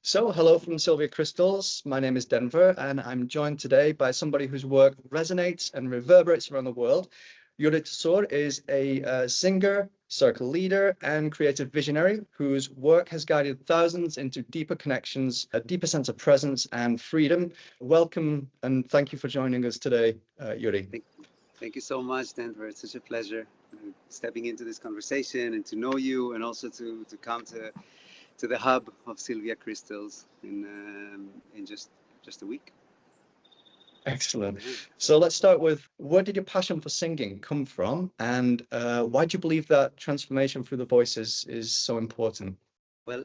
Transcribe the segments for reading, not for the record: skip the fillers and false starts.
So, hello from Sylvia Crystals. My name is Denver, and I'm joined today by somebody whose work resonates and reverberates around the world. Uria Tsur is a singer, circle leader, and creative visionary whose work has guided thousands into deeper connections, a deeper sense of presence and freedom. Welcome, and thank you for joining us today, Yuri. Thank you so much, Denver. It's such a pleasure stepping into this conversation and to know you, and also to come to the hub of Sylvia Crystals in just a week. Excellent. So let's start with, where did your passion for singing come from, and why do you believe that transformation through the voices is so important? Well,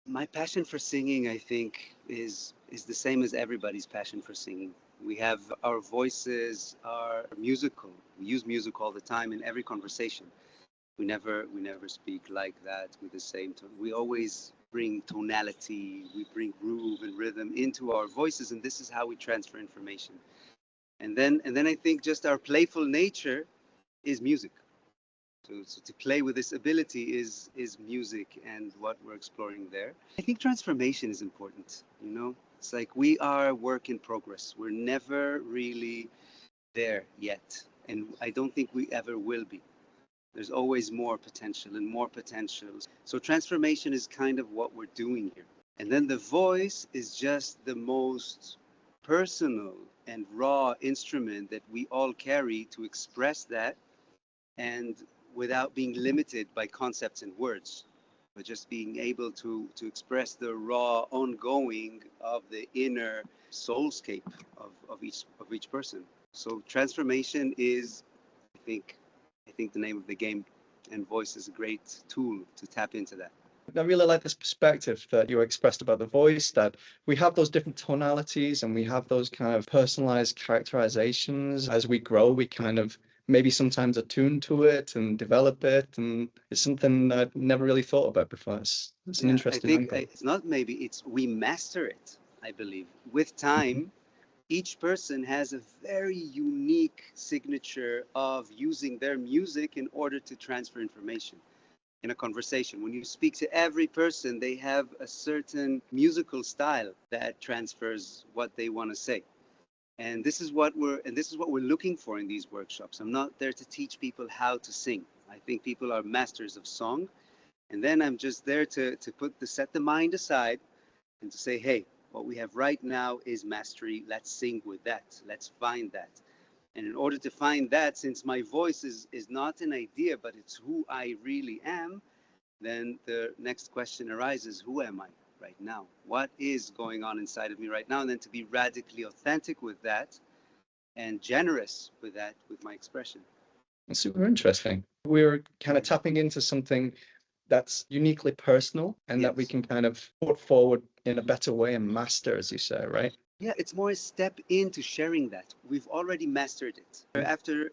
my passion for singing, I think, is the same as everybody's passion for singing. We have our voices are musical. We use music all the time in every conversation. We never speak like that with the same tone. We always bring tonality, we bring groove and rhythm into our voices, and this is how we transfer information. And then I think just our playful nature is music. So to play with this ability is music and what we're exploring there. I think transformation is important, you know? It's like we are work in progress. We're never really there yet. And I don't think we ever will be. There's always more potential and more potential. So transformation is kind of what we're doing here. And then the voice is just the most personal and raw instrument that we all carry to express that, and without being limited by concepts and words, but just being able to express the raw ongoing of the inner soulscape of each person. So transformation is, I think, the name of the game, and voice is a great tool to tap into that. I really like this perspective that you expressed about the voice, that we have those different tonalities and we have those kind of personalized characterizations. As we grow, we kind of maybe sometimes attune to it and develop it. And it's something that I've never really thought about before. It's an Yeah, I interesting think angle. it's not maybe, it's we master it, I believe. With Mhm. time, each person has a very unique signature of using their music in order to transfer information in a conversation. When you speak to every person, they have a certain musical style that transfers what they want to say. And this is what we're looking for in these workshops. I'm not there to teach people how to sing. I think people are masters of song, and then I'm just there to set the mind aside and to say, hey, what we have right now is mastery. Let's sing with that. Let's find that. And in order to find that, since my voice is not an idea, but it's who I really am, then the next question arises, who am I right now? What is going on inside of me right now? And then to be radically authentic with that and generous with that, with my expression. It's super interesting. We're kind of tapping into something that's uniquely personal and that we Yes. can kind of put forward in a better way and master, as you say, right? Yeah, it's more a step into sharing that. We've already mastered it. After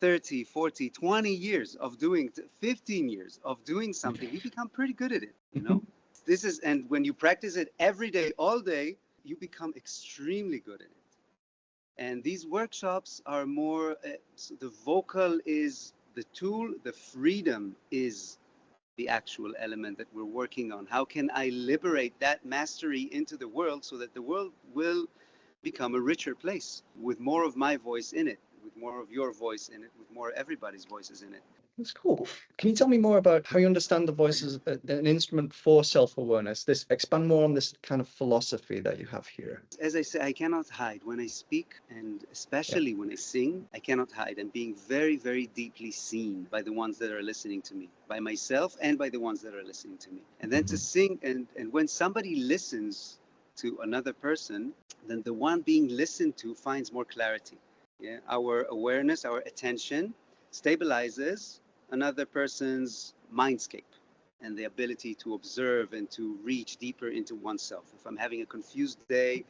30, 40, 20 years of doing, 15 years of doing something, you become pretty good at it, you know? And when you practice it every day, all day, you become extremely good at it. And these workshops are more, so the vocal is the tool, the freedom is the actual element that we're working on. How can I liberate that mastery into the world so that the world will become a richer place with more of my voice in it, with more of your voice in it, with more everybody's voices in it? That's cool. Can you tell me more about how you understand the voice as an instrument for self-awareness? This expand more on this kind of philosophy that you have here. As I say, I cannot hide when I speak, and Yeah. especially when I sing. I cannot hide. I'm being very, very deeply seen by the ones that are listening to me, by myself and by the ones that are listening to me. And then to sing, and when somebody listens to another person, then the one being listened to finds more clarity. Yeah, our awareness, our attention stabilizes another person's mindscape and the ability to observe and to reach deeper into oneself. If I'm having a confused day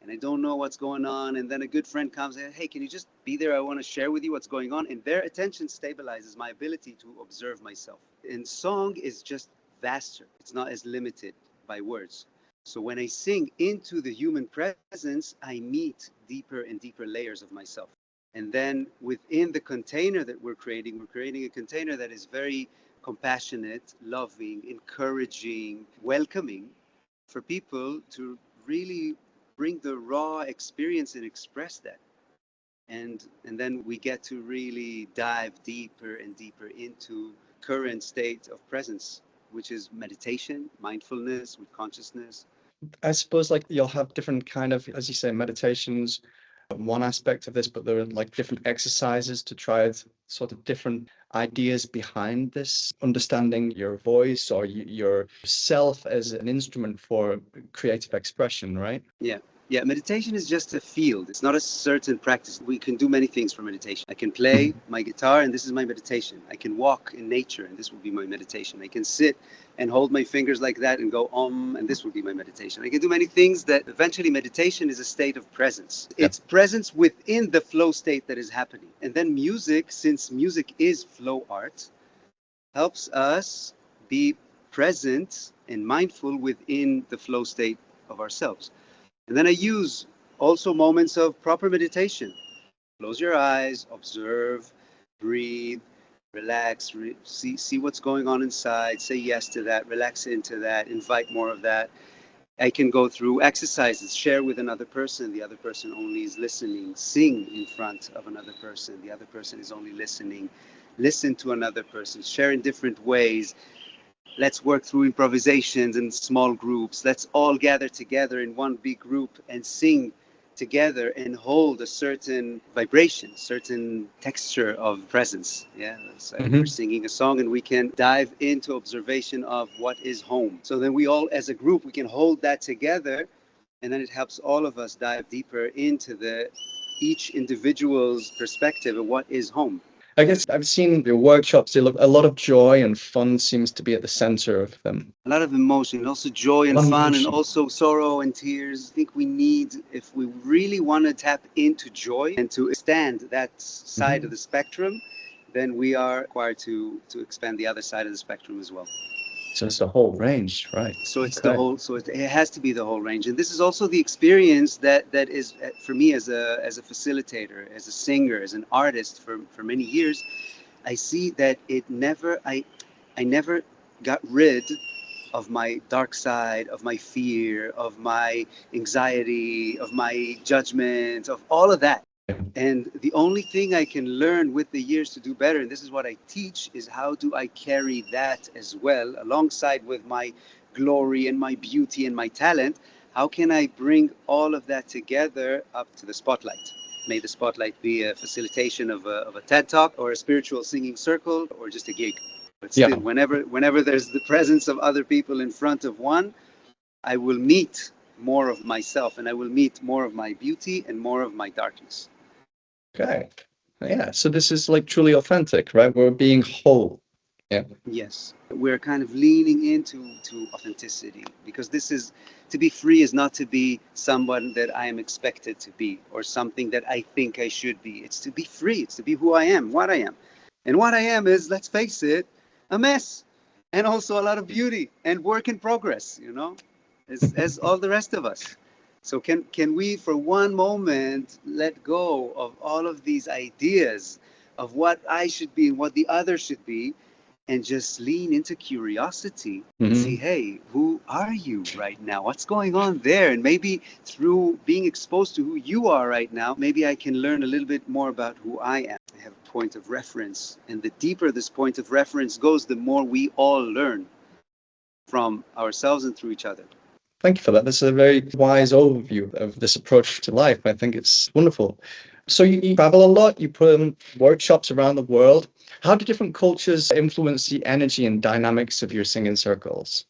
and I don't know what's going on, and then a good friend comes and, hey, can you just be there? I want to share with you what's going on. And their attention stabilizes my ability to observe myself. And song is just vaster. It's not as limited by words. So when I sing into the human presence, I meet deeper and deeper layers of myself. And then within the container that we're creating a container that is very compassionate, loving, encouraging, welcoming. for people to really bring the raw experience and express that. And then we get to really dive deeper and deeper into current state of presence, which is meditation, mindfulness with consciousness. I suppose like you'll have different kind of, as you say, meditations, one aspect of this, but there are like different exercises to try sort of different ideas behind this, understanding your voice or yourself as an instrument for creative expression, right? Yeah. Yeah, meditation is just a field. It's not a certain practice. We can do many things for meditation. I can play my guitar and this is my meditation. I can walk in nature and this will be my meditation. I can sit and hold my fingers like that and go and this will be my meditation. I can do many things that eventually meditation is a state of presence. Yeah. It's presence within the flow state that is happening. And then music, since music is flow art, helps us be present and mindful within the flow state of ourselves. And then I use also moments of proper meditation. Close your eyes, observe, breathe, relax, see what's going on inside, say yes to that, relax into that, invite more of that. I can go through exercises, share with another person, the other person only is listening, sing in front of another person, the other person is only listening, listen to another person, share in different ways. Let's work through improvisations in small groups. Let's all gather together in one big group and sing together and hold a certain vibration, certain texture of presence. Yeah, so we're singing a song and we can dive into observation of what is home. So then we all, as a group, we can hold that together, and then it helps all of us dive deeper into each individual's perspective of what is home. I guess I've seen your workshops, they look a lot of joy and fun seems to be at the center of them. A lot of emotion, also joy and fun, and also sorrow and tears. I think we need, if we really want to tap into joy and to expand that side of the spectrum, then we are required to expand the other side of the spectrum as well. So it's the whole range, right? So it's the whole. So it has to be the whole range, and this is also the experience that is for me as a facilitator, as a singer, as an artist for many years. I see that I never got rid of my dark side, of my fear, of my anxiety, of my judgment, of all of that. And the only thing I can learn with the years to do better, and this is what I teach, is how do I carry that as well, alongside with my glory and my beauty and my talent. How can I bring all of that together up to the spotlight? May the spotlight be a facilitation of a TED Talk or a spiritual singing circle or just a gig. But still, whenever there's the presence of other people in front of one, I will meet more of myself and I will meet more of my beauty and more of my darkness. Okay. Yeah. So this is like truly authentic, right? We're being whole. Yeah. Yes. We're kind of leaning into authenticity, because this is, to be free is not to be someone that I am expected to be or something that I think I should be. It's to be free. It's to be who I am, what I am. And what I am is, let's face it, a mess, and also a lot of beauty and work in progress, as all the rest of us. So can we for one moment let go of all of these ideas of what I should be and what the other should be, and just lean into curiosity and see, hey, who are you right now? What's going on there? And maybe through being exposed to who you are right now, maybe I can learn a little bit more about who I am. I have a point of reference. And the deeper this point of reference goes, the more we all learn from ourselves and through each other. Thank you for that. That's a very wise overview of this approach to life. I think it's wonderful. So you travel a lot, you put on workshops around the world. How do different cultures influence the energy and dynamics of your singing circles?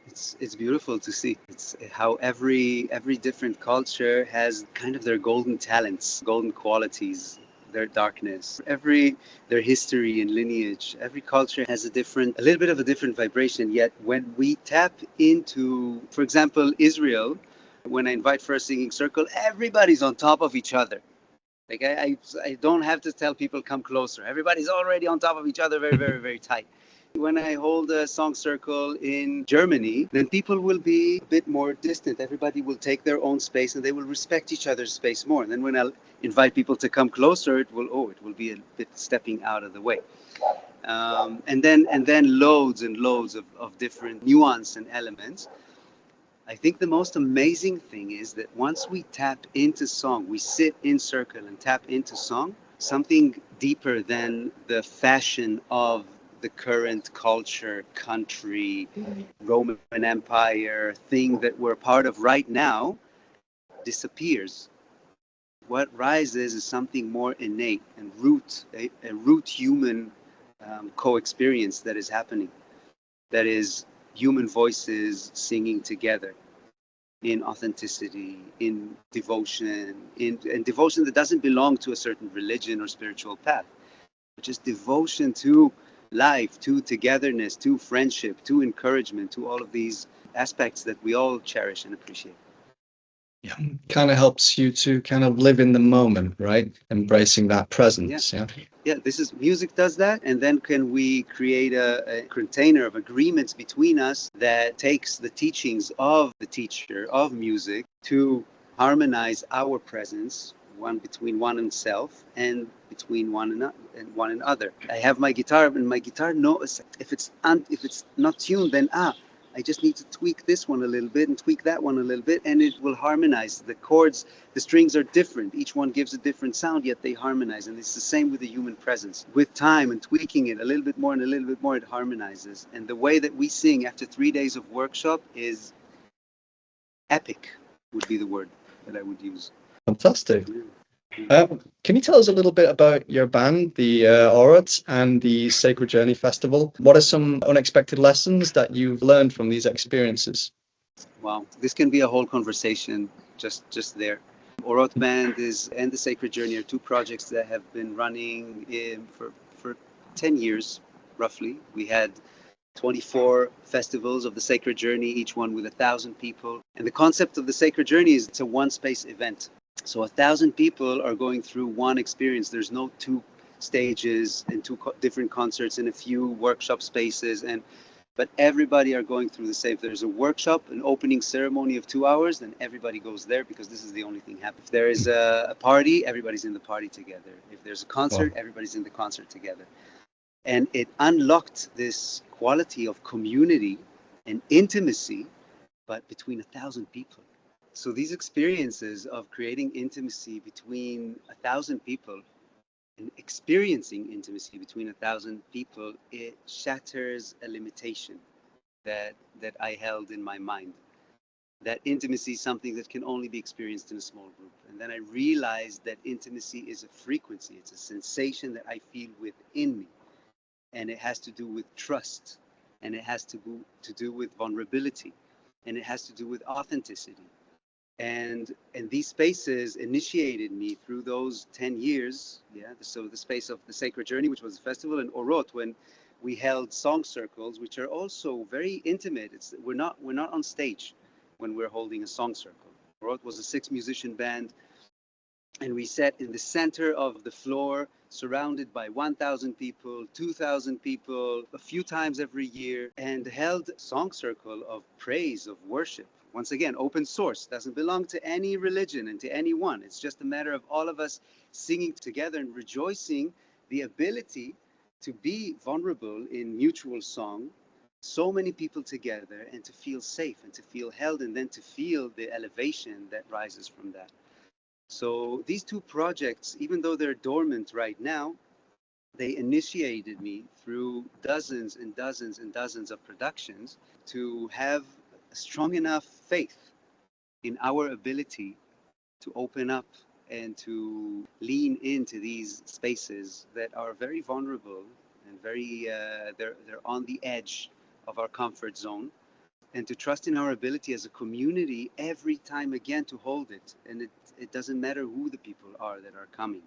It's beautiful to see. It's how every different culture has kind of their golden talents, golden qualities, their darkness, their history and lineage. Every culture has a little bit of a different vibration. Yet when we tap into, for example, Israel, when I invite for a singing circle, everybody's on top of each other. Like I don't have to tell people come closer. Everybody's already on top of each other, very, very, very tight. When I hold a song circle in Germany, then people will be a bit more distant. Everybody will take their own space and they will respect each other's space more. And then when I'll invite people to come closer, it will be a bit stepping out of the way. And then loads and loads of different nuance and elements. I think the most amazing thing is that once we tap into song, we sit in circle and tap into song, something deeper than the fashion of the current culture, country, Roman Empire thing that we're part of right now disappears. What rises is something more innate and a root human co-experience that is happening. That is human voices singing together in authenticity, in devotion, in devotion that doesn't belong to a certain religion or spiritual path, but just devotion to life, to togetherness, to friendship, to encouragement, to all of these aspects that we all cherish and appreciate. Yeah, kind of helps you to kind of live in the moment, right? Embracing that presence. Yeah. Yeah, this is music does that, and then can we create a container of agreements between us that takes the teachings of the teacher of music to harmonize our presence, one between one and self and between one and other. I have my guitar, and my guitar knows if it's not tuned, then I just need to tweak this one a little bit and tweak that one a little bit, and it will harmonize. The chords, the strings are different. Each one gives a different sound, yet they harmonize. And it's the same with the human presence. With time and tweaking it a little bit more and a little bit more, it harmonizes. And the way that we sing after 3 days of workshop is epic, would be the word that I would use. Fantastic. Can you tell us a little bit about your band, the Orot, and the Sacred Journey Festival? What are some unexpected lessons that you've learned from these experiences? Wow, this can be a whole conversation just there. Orot Band and the Sacred Journey are two projects that have been running for 10 years, roughly. We had 24 festivals of the Sacred Journey, each one with 1,000 people. And the concept of the Sacred Journey is it's a one space event. So 1,000 people are going through one experience. There's no two stages and two different concerts and a few workshop spaces, but everybody are going through the same. If there's a workshop, an opening ceremony of 2 hours, then everybody goes there because this is the only thing happening. If there is a party, everybody's in the party together. If there's a concert, everybody's in the concert together. And it unlocked this quality of community and intimacy, but between 1,000 people. So these experiences of creating intimacy between 1,000 people and experiencing intimacy between 1,000 people, it shatters a limitation that I held in my mind. That intimacy is something that can only be experienced in a small group. And then I realized that intimacy is a frequency. It's a sensation that I feel within me. And it has to do with trust. And it has to do with vulnerability. And it has to do with authenticity. And these spaces initiated me through those 10 years. So the space of the Sacred Journey, which was a festival, and Orot, when we held song circles, which are also very intimate. We're not on stage when we're holding a song circle. Orot was a 6-musician band, and we sat in the center of the floor, surrounded by 1,000 people, 2,000 people, a few times every year, and held a song circle of praise, of worship. Once again, open source, doesn't belong to any religion and to anyone. It's just a matter of all of us singing together and rejoicing the ability to be vulnerable in mutual song, so many people together, and to feel safe and to feel held, and then to feel the elevation that rises from that. So these two projects, even though they're dormant right now, they initiated me through dozens and dozens and dozens of productions to have a strong enough faith in our ability to open up and to lean into these spaces that are very vulnerable and very they're on the edge of our comfort zone, and to trust in our ability as a community every time again to hold it. And it doesn't matter who the people are that are coming.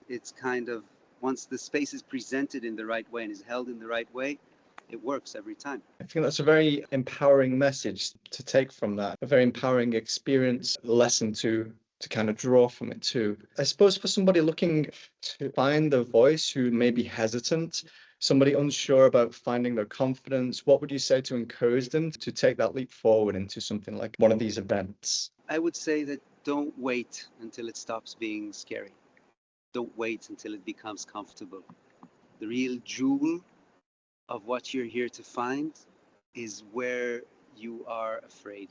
It's kind of, once the space is presented in the right way and is held in the right way, it works every time. I think that's a very empowering message to take from that, a very empowering experience, lesson to kind of draw from it too. I suppose for somebody looking to find their voice who may be hesitant, somebody unsure about finding their confidence, what would you say to encourage them to take that leap forward into something like one of these events? I would say that don't wait until it stops being scary. Don't wait until it becomes comfortable. The real jewel of what you're here to find is where you are afraid.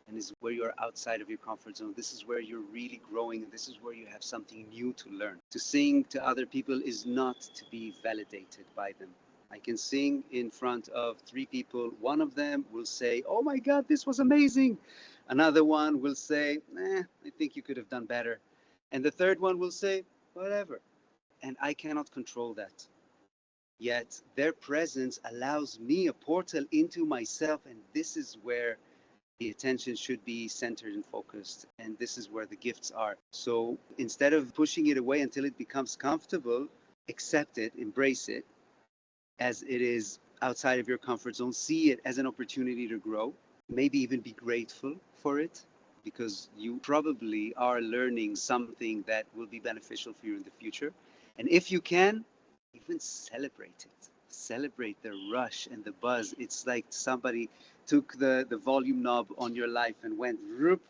and is where you're outside of your comfort zone. This is where you're really growing, and this is where you have something new to learn. To sing to other people is not to be validated by them. I can sing in front of 3 people. One of them will say, "Oh my God, this was amazing." Another one will say, I think you could have done better. And the third one will say, whatever. And I cannot control that. Yet their presence allows me a portal into myself, and this is where the attention should be centered and focused, and this is where the gifts are. So instead of pushing it away until it becomes comfortable, accept it, embrace it as it is outside of your comfort zone. See it as an opportunity to grow, maybe even be grateful for it, because you probably are learning something that will be beneficial for you in the future. And if you can, even celebrate it. Celebrate the rush and the buzz. It's like somebody took the volume knob on your life and went whoop,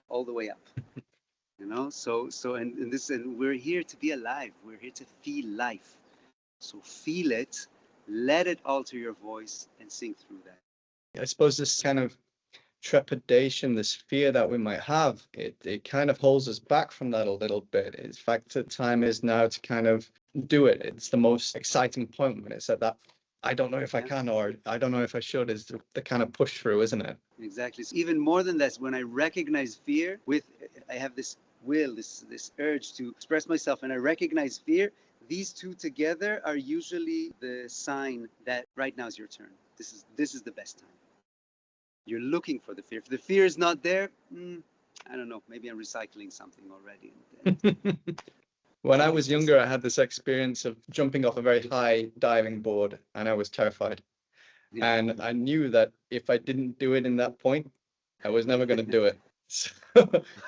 all the way up. And we're here to be alive. We're here to feel life. So feel it, let it alter your voice, and sing through that. I suppose this kind of trepidation, this fear that we might have, it kind of holds us back from that a little bit. In fact, the time is now to kind of do it. It's the most exciting point when it's at that, I don't know if I can, or I don't know if I should, is the kind of push through, isn't it? Exactly. So even more than that, when I recognize fear, I have this will, this urge to express myself, and I recognize fear, these two together are usually the sign that right now is your turn. This is the best time. You're looking for the fear. If the fear is not there, I don't know, maybe I'm recycling something already. When I was younger, I had this experience of jumping off a very high diving board, and I was terrified. Yeah. And I knew that if I didn't do it in that point, I was never going to do it.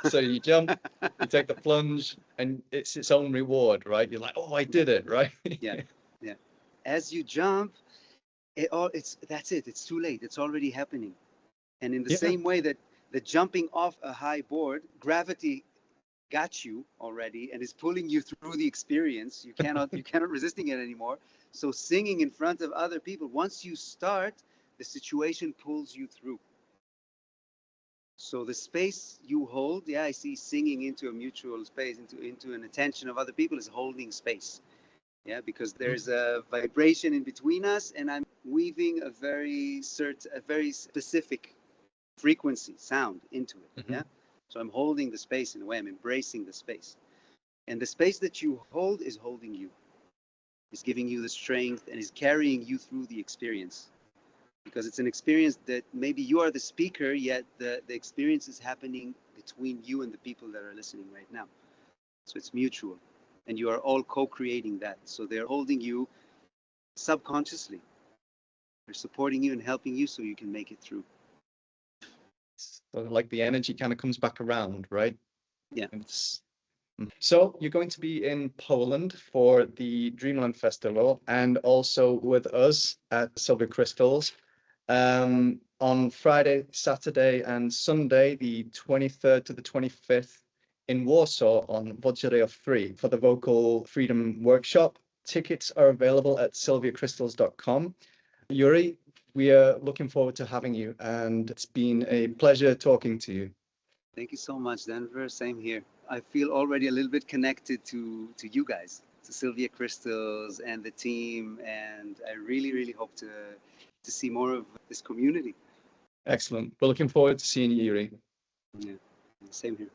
So you jump, you take the plunge, and it's its own reward, right? You're like, oh, I did it, right? Yeah. As you jump, that's it. It's too late. It's already happening. And in the same way that the jumping off a high board, gravity got you already and is pulling you through the experience. You cannot resisting it anymore. So singing in front of other people, once you start, the situation pulls you through. So the space you hold, I see singing into a mutual space, into an attention of other people, is holding space. Because there's a vibration in between us, and I'm weaving a very specific frequency, sound into it. So I'm holding the space in a way. I'm embracing the space, and the space that you hold is holding you, is giving you the strength, and is carrying you through the experience, because it's an experience that maybe you are the speaker, yet the experience is happening between you and the people that are listening right now. So it's mutual, and you are all co-creating that. So they're holding you subconsciously. They're supporting you and helping you so you can make it through. So like the energy kind of comes back around, right? Yeah. So you're going to be in Poland for the Dreamland Festival, and also with us at SYLVIA Crystals on Friday, Saturday, and Sunday, the 23rd to the 25th in Warsaw on Vodzerio 3 for the Vocal Freedom Workshop. Tickets are available at sylviacrystals.com. Uri, we are looking forward to having you, and it's been a pleasure talking to you. Thank you so much, Denver. Same here. I feel already a little bit connected to you guys, to SYLVIA Crystals and the team, and I really, really hope to see more of this community. Excellent. We're looking forward to seeing you, Yuri. Yeah, same here.